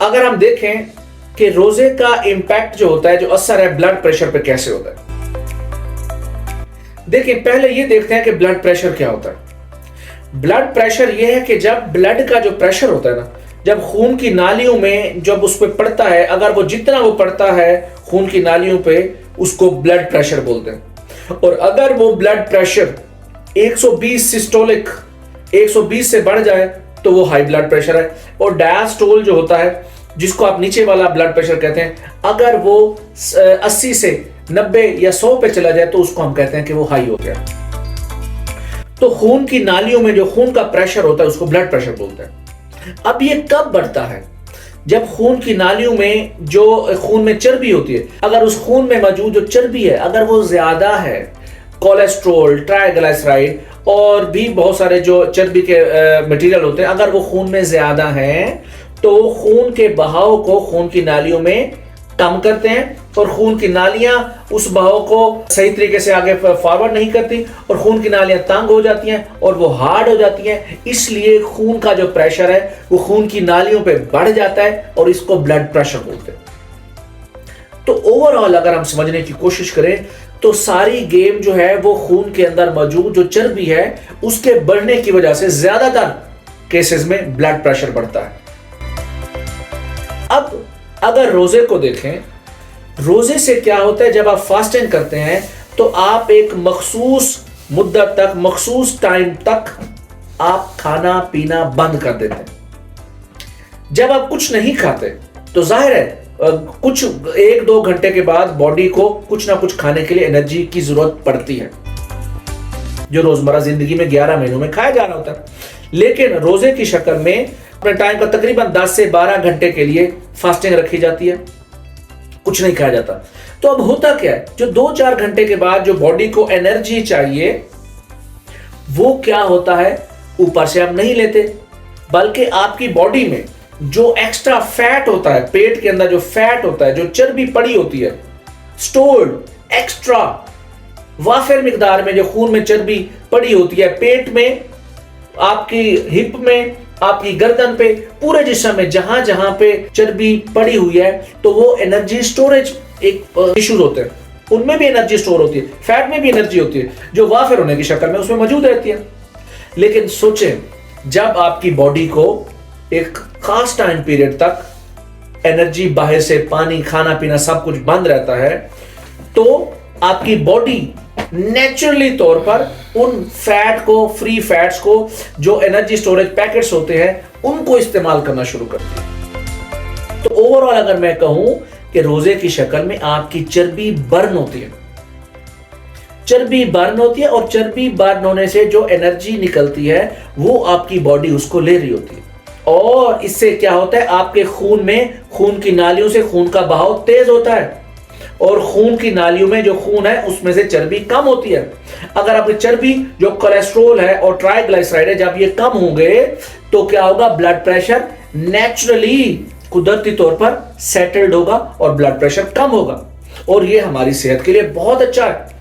अगर हम देखें कि रोजे का इंपैक्ट जो होता है, जो असर है ब्लड प्रेशर पे कैसे होता है, देखिए पहले ये देखते हैं कि ब्लड प्रेशर क्या होता है। ब्लड प्रेशर ये है कि जब ब्लड का जो प्रेशर होता है ना, जब खून की नालियों में जब उस पर पड़ता है, अगर वो जितना वो पड़ता है खून की नालियों पे, उसको ब्लड प्रेशर बोलते हैं। और अगर वो ब्लड प्रेशर 120 सिस्टोलिक 120 से बढ़ जाए तो वो हाई ब्लड प्रेशर है। और डायस्टोल जो होता है, जिसको आप नीचे वाला ब्लड प्रेशर कहते हैं, अगर वो 80 से 90 या 100 पे चला जाए तो उसको हम कहते हैं कि वो हाई हो गया। तो खून की नालियों में जो खून का प्रेशर होता है उसको ब्लड प्रेशर बोलते हैं। अब ये कब बढ़ता है? जब खून की नालियों में जो खून में चर्बी होती है, अगर उस खून में मौजूद जो चर्बी है अगर वो ज्यादा है, कोलेस्ट्रॉल, ट्राइग्लिसराइड और भी बहुत सारे जो चर्बी के मटेरियल होते हैं, अगर वो खून में ज्यादा हैं तो खून के बहाव को खून की नालियों में कम करते हैं और खून की नालियां उस बहाव को सही तरीके से आगे फॉरवर्ड नहीं करती और खून की नालियां तंग हो जाती हैं और वो हार्ड हो जाती हैं। इसलिए खून का जो प्रेशर है वो खून की नालियों पे बढ़ जाता है और इसको ब्लड प्रेशर बोलते हैं। तो ओवरऑल अगर हम समझने की कोशिश करें तो सारी गेम जो है वो खून के अंदर मौजूद जो चर्बी है उसके बढ़ने की वजह से ज्यादातर केसेस में ब्लड प्रेशर बढ़ता है। अब अगर रोजे को देखें, रोजे से क्या होता है, जब आप फास्टिंग करते हैं तो आप एक मखसूस मुद्दत तक, मखसूस टाइम तक आप खाना पीना बंद कर देते हैं। जब आप कुछ नहीं खाते तो जाहिर है कुछ 1-2 घंटे के बाद बॉडी को कुछ ना कुछ खाने के लिए एनर्जी की जरूरत पड़ती है, जो रोजमर्रा जिंदगी में 11 महीनों में खाया जा रहा होता है। लेकिन रोजे की शक्ल में अपने टाइम का तकरीबन 10 से 12 घंटे के लिए फास्टिंग रखी जाती है, कुछ नहीं खाया जाता। तो अब होता क्या है, जो 2-4 घंटे के बाद जो बॉडी को एनर्जी चाहिए वो क्या होता है, ऊपर से आप नहीं लेते, बल्कि आपकी बॉडी में जो एक्स्ट्रा फैट होता है, पेट के अंदर जो फैट होता है, जो चर्बी पड़ी होती है, स्टोर्ड एक्स्ट्रा वाफिर मिकदार में जो खून में चर्बी पड़ी होती है, पेट में, आपकी हिप में, आपकी गर्दन पे, पूरे जिस्म में जहां जहां पे चर्बी पड़ी हुई है, तो वो एनर्जी स्टोरेज एक इश्यूज होते हैं, उनमें भी एनर्जी स्टोर होती है, फैट में भी एनर्जी होती है जो वाफिर होने की शक्ल में उसमें मौजूद रहती है। लेकिन सोचें, जब आपकी बॉडी को एक खास टाइम पीरियड तक एनर्जी बाहर से, पानी, खाना पीना सब कुछ बंद रहता है, तो आपकी बॉडी नेचुरली तौर पर उन फैट को, फ्री फैट्स को, जो एनर्जी स्टोरेज पैकेट्स होते हैं, उनको इस्तेमाल करना शुरू करती है। तो ओवरऑल अगर मैं कहूं कि रोजे की शक्ल में आपकी चर्बी बर्न होती है, चर्बी बर्न होती है और चर्बी बर्न होने से जो एनर्जी निकलती है वो आपकी बॉडी उसको ले रही होती है। और इससे क्या होता है, आपके खून में, खून की नालियों से खून का बहाव तेज होता है और खून की नालियों में जो खून है उसमें से चर्बी कम होती है। अगर आपकी चर्बी, जो कोलेस्ट्रॉल है और ट्राइग्लिसराइड है, जब ये कम होंगे तो क्या होगा, ब्लड प्रेशर नेचुरली, कुदरती तौर पर सेटल्ड होगा और ब्लड प्रेशर कम होगा। और ये हमारी सेहत के लिए बहुत अच्छा है।